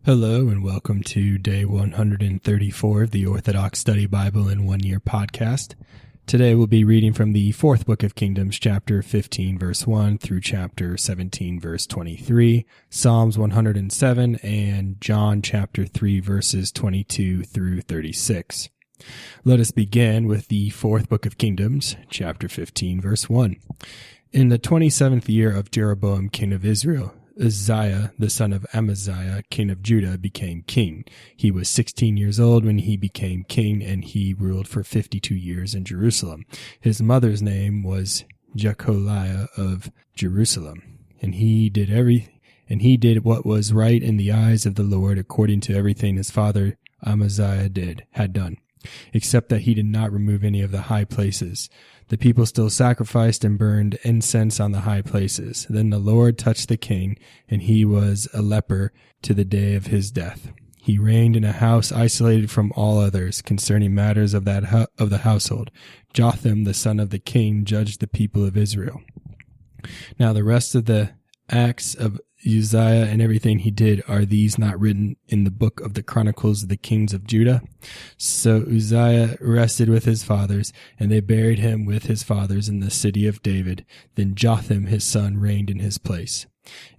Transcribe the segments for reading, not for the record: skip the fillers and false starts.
Hello and welcome to day 134 of the Orthodox Study Bible in 1 Year podcast. Today we'll be reading from the fourth book of Kingdoms, chapter 15, verse 1 through chapter 17, verse 23, Psalms 107, and John chapter 3, verses 22 through 36. Let us begin with the fourth book of Kingdoms, chapter 15, verse 1. In the 27th year of Jeroboam, king of Israel, Uzziah, the son of Amaziah, king of Judah, became king. He was 16 years old when he became king, and he ruled for 52 years in Jerusalem. His mother's name was Jecholiah of Jerusalem, and he did what was right in the eyes of the Lord, according to everything his father Amaziah had done, except that he did not remove any of the high places. The people still sacrificed and burned incense on the high places. Then the Lord touched the king, and he was a leper to the day of his death. He reigned in a house isolated from all others concerning matters of the household. Jotham, the son of the king, judged the people of Israel. Now the rest of the acts of Uzziah and everything he did, are these not written in the book of the Chronicles of the Kings of Judah? So Uzziah rested with his fathers, and they buried him with his fathers in the city of David. Then Jotham his son reigned in his place.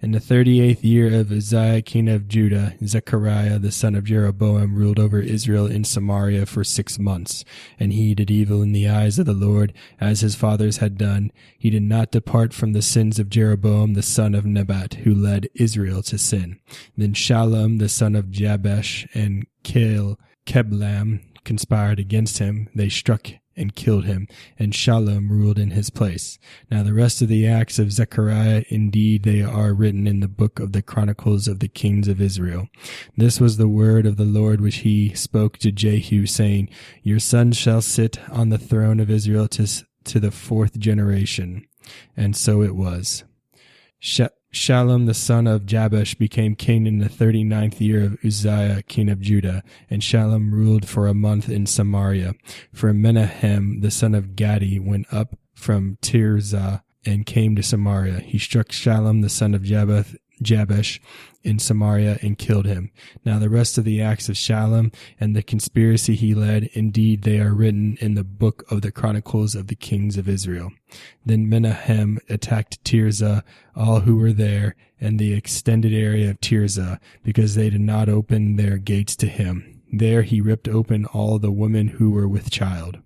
In the 38th year of Uzziah king of Judah, Zechariah the son of Jeroboam ruled over Israel in Samaria for 6 months. And he did evil in the eyes of the Lord, as his fathers had done. He did not depart from the sins of Jeroboam the son of Nebat, who led Israel to sin. Then Shallum the son of Jabesh and Keblam conspired against him. They struck and killed him, and Shallum ruled in his place. Now the rest of the acts of Zechariah, indeed they are written in the book of the Chronicles of the Kings of Israel. This was the word of the Lord which he spoke to Jehu, saying, Your son shall sit on the throne of Israel to the 4th generation. And so it was. Shallum the son of Jabesh became king in the 39th year of Uzziah king of Judah, and Shallum ruled for a month in Samaria. For Menahem the son of Gadi went up from Tirzah and came to Samaria. He struck Shallum the son of Jabesh in Samaria and killed him. Now the rest of the acts of Shallum and the conspiracy he led, indeed they are written in the book of the Chronicles of the Kings of Israel. Then Menahem attacked Tirzah, all who were there, and the extended area of Tirzah, because they did not open their gates to him. There he ripped open all the women who were with child.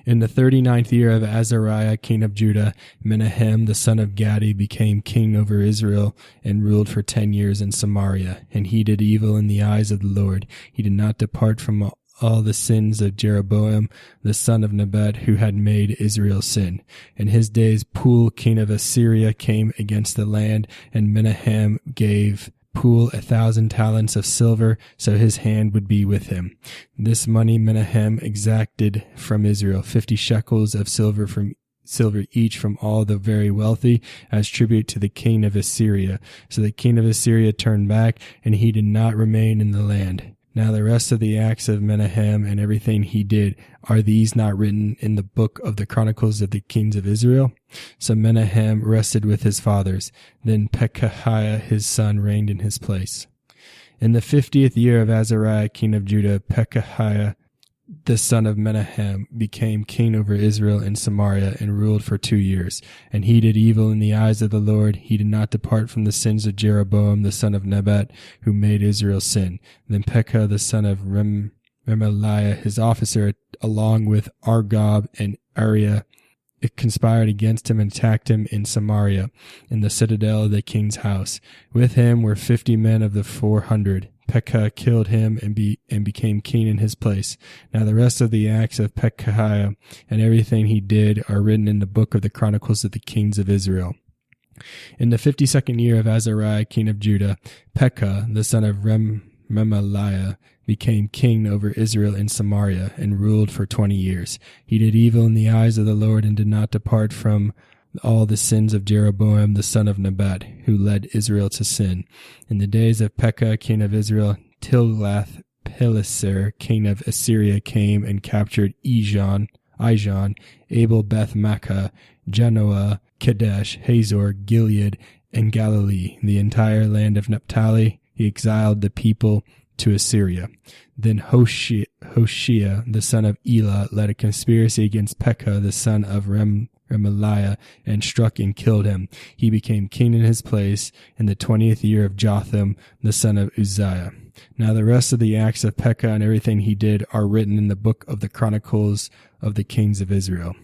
In the 39th year of Azariah, king of Judah, Menahem the son of Gadi became king over Israel and ruled for 10 years in Samaria. And he did evil in the eyes of the Lord. He did not depart from all the sins of Jeroboam the son of Nebat, who had made Israel sin. In his days Pul, king of Assyria, came against the land, and Menahem gave Pul 1,000 talents of silver, so his hand would be with him. This money Menahem exacted from Israel, 50 shekels of silver each from all the very wealthy, as tribute to the king of Assyria. So the king of Assyria turned back, and he did not remain in the land. Now the rest of the acts of Menahem and everything he did, are these not written in the book of the Chronicles of the Kings of Israel? So Menahem rested with his fathers. Then Pekahiah his son reigned in his place. In the 50th year of Azariah king of Judah, Pekahiah the son of Menahem became king over Israel in Samaria and ruled for 2 years. And he did evil in the eyes of the Lord. He did not depart from the sins of Jeroboam the son of Nebat, who made Israel sin. Then Pekah the son of Remaliah his officer, along with Argob and Ariah, conspired against him and attacked him in Samaria, in the citadel of the king's house. With him were 50 men of the 400. Pekah killed him and became king in his place. Now the rest of the acts of Pekahiah and everything he did are written in the book of the Chronicles of the Kings of Israel. In the 52nd year of Azariah king of Judah, Pekah the son of Remaliah became king over Israel in Samaria and ruled for 20 years. He did evil in the eyes of the Lord and did not depart from all the sins of Jeroboam the son of Nebat, who led Israel to sin. In the days of Pekah king of Israel, Tilgath-Pileser king of Assyria came and captured Ijon, Abel Beth-Makkah, Genoa, Kadesh, Hazor, Gilead, and Galilee, the entire land of Naphtali, he exiled the people to Assyria. Then Hoshea, the son of Elah, led a conspiracy against Pekah, the son of Remaliah, and struck and killed him. He became king in his place in the 20th year of Jotham, the son of Uzziah. Now the rest of the acts of Pekah and everything he did are written in the book of the Chronicles of the kings of Israel.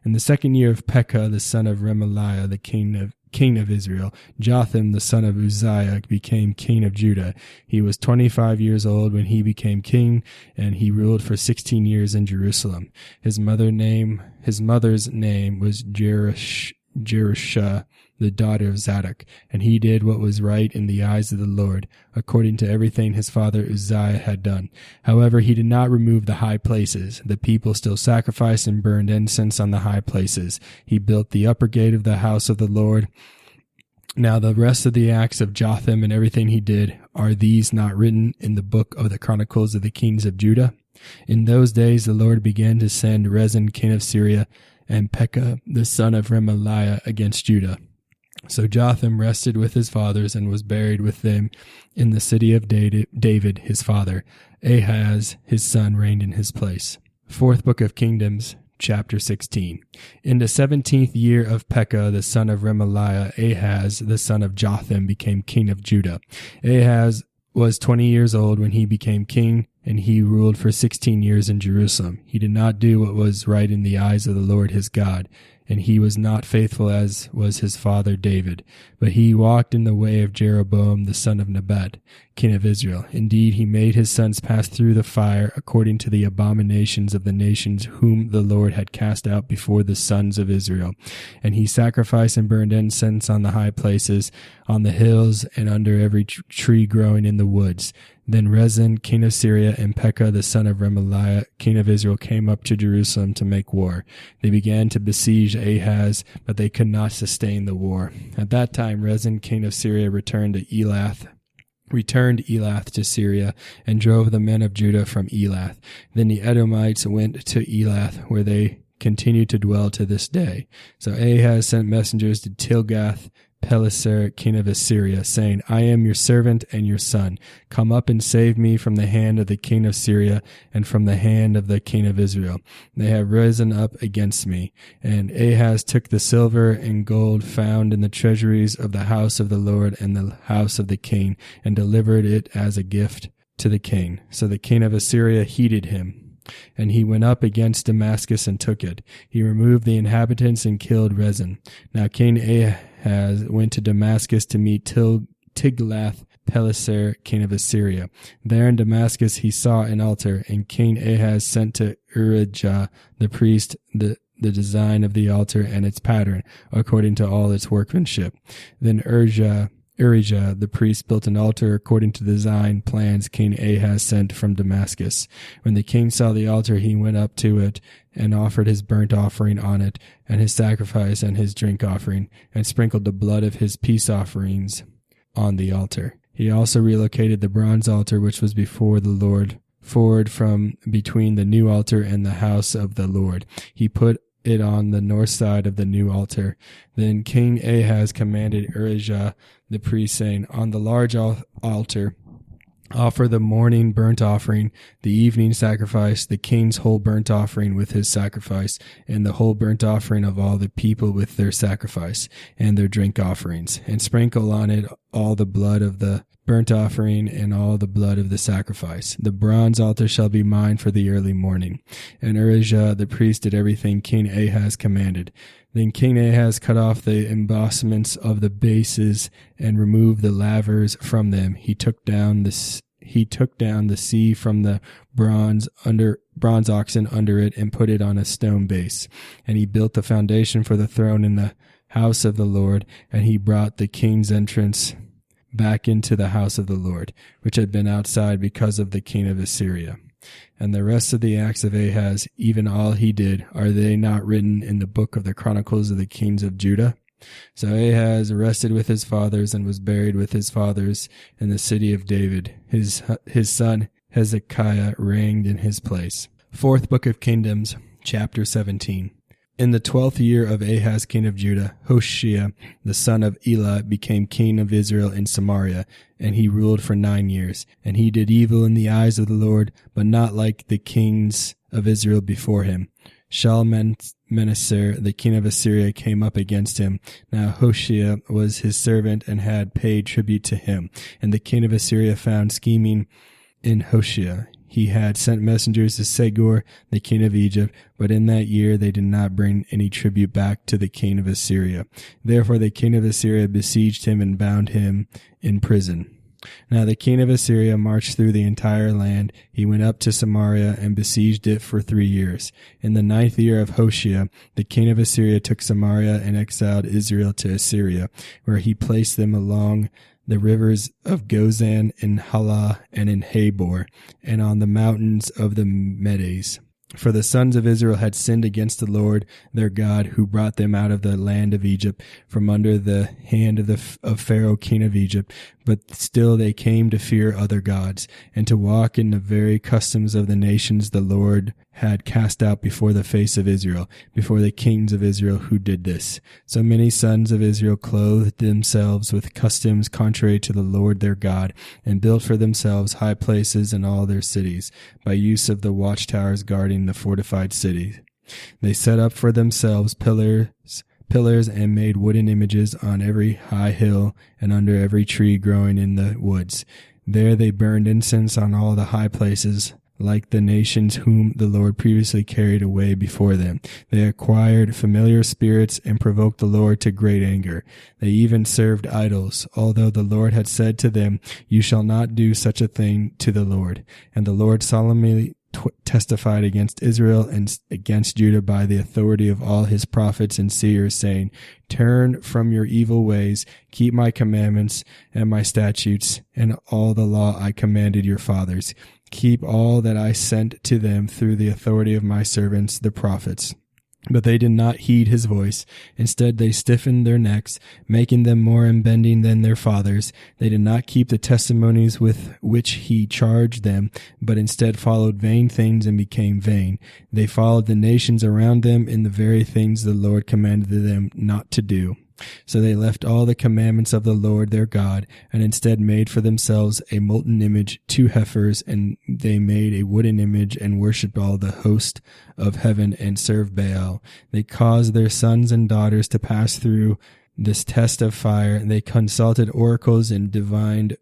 In the 2nd year of Pekah, the son of Remaliah, the king of Israel, Jotham, the son of Uzziah, became king of Judah. He was 25 years old when he became king, and he ruled for 16 years in Jerusalem. His mother's name was Jerusha, the daughter of Zadok, and he did what was right in the eyes of the Lord, according to everything his father Uzziah had done. However, he did not remove the high places. The people still sacrificed and burned incense on the high places. He built the upper gate of the house of the Lord. Now the rest of the acts of Jotham and everything he did, are these not written in the book of the Chronicles of the kings of Judah? In those days the Lord began to send Rezin king of Syria and Pekah the son of Remaliah against Judah. So Jotham rested with his fathers and was buried with them in the city of David his father. Ahaz his son reigned in his place. 4th Book of Kingdoms, chapter 16. In the 17th year of Pekah the son of Remaliah, Ahaz the son of Jotham became king of Judah. Ahaz was 20 years old when he became king, and he ruled for 16 years in Jerusalem. He did not do what was right in the eyes of the Lord his God, and he was not faithful as was his father David, but he walked in the way of Jeroboam the son of Nebat, king of Israel. Indeed, he made his sons pass through the fire according to the abominations of the nations whom the Lord had cast out before the sons of Israel. And he sacrificed and burned incense on the high places, on the hills, and under every tree growing in the woods. Then Rezin, king of Syria, and Pekah, the son of Remaliah, king of Israel, came up to Jerusalem to make war. They began to besiege Ahaz, but they could not sustain the war. At that time, Rezin, king of Syria, returned Elath to Syria, and drove the men of Judah from Elath. Then the Edomites went to Elath, where they continue to dwell to this day. So Ahaz sent messengers to Tilgath-Pileser, king of Assyria, saying, I am your servant and your son. Come up and save me from the hand of the king of Syria and from the hand of the king of Israel. They have risen up against me. And Ahaz took the silver and gold found in the treasuries of the house of the Lord and the house of the king, and delivered it as a gift to the king. So the king of Assyria heeded him. And he went up against Damascus and took it. He removed the inhabitants and killed Rezin. Now King Ahaz went to Damascus to meet Tiglath-Pileser, king of Assyria. There in Damascus he saw an altar, and King Ahaz sent to Urijah the priest the design of the altar and its pattern, according to all its workmanship. Then Urijah the priest built an altar according to the design plans King Ahaz sent from Damascus. When the king saw the altar, he went up to it and offered his burnt offering on it, and his sacrifice and his drink offering, and sprinkled the blood of his peace offerings on the altar. He also relocated the bronze altar which was before the Lord forward from between the new altar and the house of the Lord. He put it on the north side of the new altar. Then King Ahaz commanded Urijah the priest, saying, on the large altar offer the morning burnt offering, the evening sacrifice, the king's whole burnt offering with his sacrifice, and the whole burnt offering of all the people with their sacrifice, and their drink offerings, and sprinkle on it all the blood of the burnt offering and all the blood of the sacrifice. The bronze altar shall be mine for the early morning. And Urijah the priest did everything King Ahaz commanded. Then King Ahaz cut off the embossments of the bases and removed the lavers from them. He took down the sea from the bronze oxen under it and put it on a stone base. And he built the foundation for the throne in the house of the Lord, and he brought the king's entrance back into the house of the Lord, which had been outside because of the king of Assyria. And the rest of the acts of Ahaz, even all he did, are they not written in the book of the Chronicles of the kings of Judah? So Ahaz rested with his fathers and was buried with his fathers in the city of David. His son Hezekiah reigned in his place. 4th Book of Kingdoms, chapter 17. In the 12th year of Ahaz king of Judah, Hoshea the son of Elah became king of Israel in Samaria, and he ruled for 9 years. And he did evil in the eyes of the Lord, but not like the kings of Israel before him. Shalmaneser, the king of Assyria, came up against him. Now Hoshea was his servant and had paid tribute to him. And the king of Assyria found scheming in Hoshea. He had sent messengers to Segor, the king of Egypt, but in that year they did not bring any tribute back to the king of Assyria. Therefore the king of Assyria besieged him and bound him in prison. Now the king of Assyria marched through the entire land. He went up to Samaria and besieged it for 3 years. In the 9th year of Hoshea, the king of Assyria took Samaria and exiled Israel to Assyria, where he placed them along the rivers of Gozan, in Halah, and in Habor, and on the mountains of the Medes. For the sons of Israel had sinned against the Lord their God, who brought them out of the land of Egypt from under the hand of Pharaoh king of Egypt. But still they came to fear other gods, and to walk in the very customs of the nations the Lord had cast out before the face of Israel, before the kings of Israel who did this. So many sons of Israel clothed themselves with customs contrary to the Lord their God, and built for themselves high places in all their cities, by use of the watchtowers guarding the fortified cities. They set up for themselves pillars and made wooden images on every high hill and under every tree growing in the woods. There they burned incense on all the high places, like the nations whom the Lord previously carried away before them. They acquired familiar spirits and provoked the Lord to great anger. They even served idols, although the Lord had said to them, "You shall not do such a thing to the Lord." And the Lord solemnly testified against Israel and against Judah by the authority of all his prophets and seers, saying, "Turn from your evil ways, keep my commandments and my statutes, and all the law I commanded your fathers. Keep all that I sent to them through the authority of my servants, the prophets." But they did not heed his voice. Instead, they stiffened their necks, making them more unbending than their fathers. They did not keep the testimonies with which he charged them, but instead followed vain things and became vain. They followed the nations around them in the very things the Lord commanded them not to do. So they left all the commandments of the Lord their God, and instead made for themselves a molten image, 2 heifers, and they made a wooden image and worshipped all the host of heaven and served Baal. They caused their sons and daughters to pass through this test of fire. They consulted oracles and divined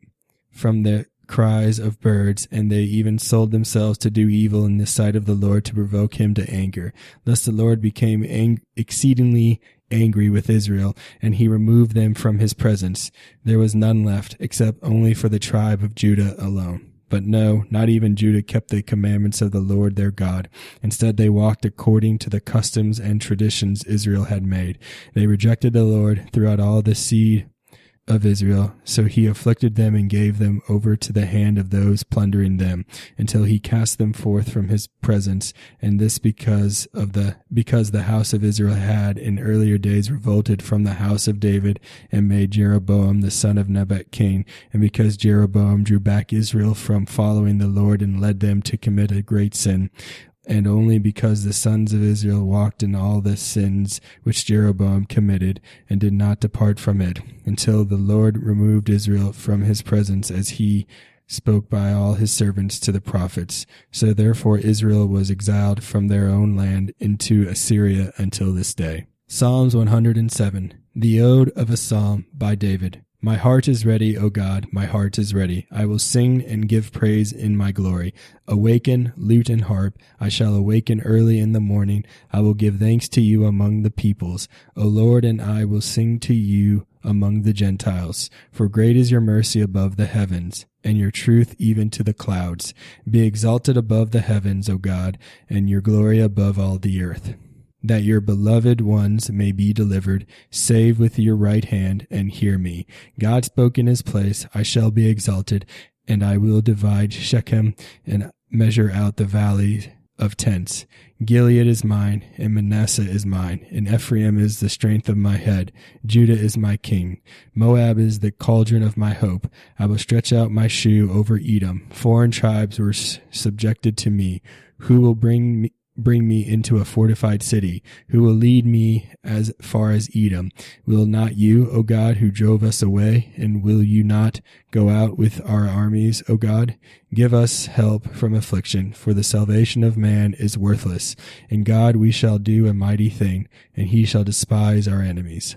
from the cries of birds, and they even sold themselves to do evil in the sight of the Lord to provoke him to anger. Thus the Lord became exceedingly angry with Israel, and he removed them from his presence. There was none left, except only for the tribe of Judah alone. But no, not even Judah kept the commandments of the Lord their God. Instead, they walked according to the customs and traditions Israel had made. They rejected the Lord throughout all the seed of Israel, so he afflicted them and gave them over to the hand of those plundering them, until he cast them forth from his presence. And this because the house of Israel had in earlier days revolted from the house of David and made Jeroboam the son of Nebat king, and because Jeroboam drew back Israel from following the Lord and led them to commit a great sin. And only because the sons of Israel walked in all the sins which Jeroboam committed, and did not depart from it, until the Lord removed Israel from his presence, as he spoke by all his servants to the prophets. So therefore Israel was exiled from their own land into Assyria until this day. Psalms 107. The Ode of a Psalm by David. My heart is ready, O God, my heart is ready. I will sing and give praise in my glory. Awaken, lute and harp. I shall awaken early in the morning. I will give thanks to you among the peoples. O Lord, and I will sing to you among the Gentiles. For great is your mercy above the heavens, and your truth even to the clouds. Be exalted above the heavens, O God, and your glory above all the earth. That your beloved ones may be delivered. Save with your right hand, and hear me. God spoke in his place, I shall be exalted, and I will divide Shechem and measure out the valley of tents. Gilead is mine, and Manasseh is mine, and Ephraim is the strength of my head. Judah is my king. Moab is the cauldron of my hope. I will stretch out my shoe over Edom. Foreign tribes were subjected to me. Who will bring bring me into a fortified city? Who will lead me as far as Edom? Will not you, O God, who drove us away? And will you not go out with our armies, O God? Give us help from affliction, for the salvation of man is worthless. In God we shall do a mighty thing, and he shall despise our enemies.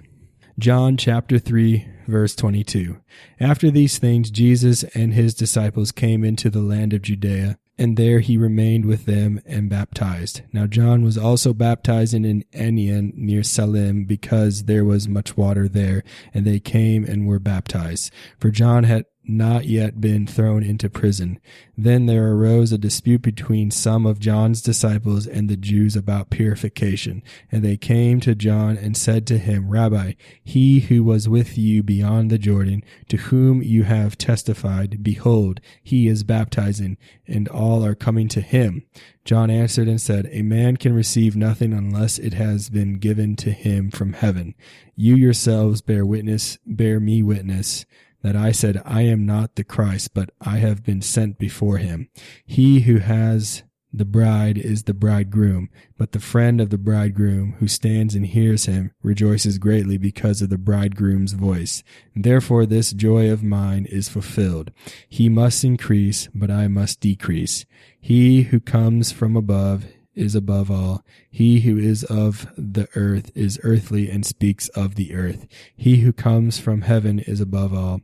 John chapter 3, verse 22. After these things, Jesus and his disciples came into the land of Judea, and there he remained with them and baptized. Now John was also baptizing in Aenon near Salim, because there was much water there, and they came and were baptized. For John had not yet been thrown into prison. Then there arose a dispute between some of John's disciples and the Jews about purification. And they came to John and said to him, Rabbi, he who was with you beyond the Jordan, to whom you have testified, behold, he is baptizing, and all are coming to him. John answered and said, A man can receive nothing unless it has been given to him from heaven. You yourselves bear me witness, that I said, I am not the Christ, but I have been sent before him. He who has the bride is the bridegroom, but the friend of the bridegroom who stands and hears him rejoices greatly because of the bridegroom's voice. Therefore this joy of mine is fulfilled. He must increase, but I must decrease. He who comes from above is above all. He who is of the earth is earthly and speaks of the earth. He who comes from heaven is above all.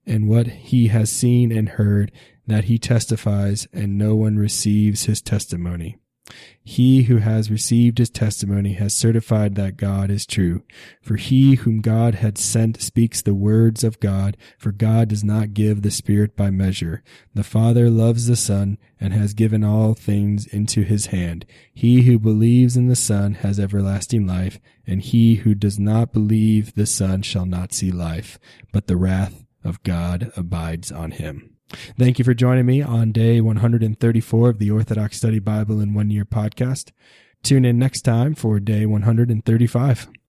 And what he has seen and heard, that he testifies, and no one receives his testimony. He who has received his testimony has certified that God is true. For he whom God had sent speaks the words of God, for God does not give the Spirit by measure. The Father loves the Son, and has given all things into his hand. He who believes in the Son has everlasting life, and he who does not believe the Son shall not see life, but the wrath of God abides on him. Thank you for joining me on day 134 of the Orthodox Study Bible in 1 Year podcast. Tune in next time for day 135.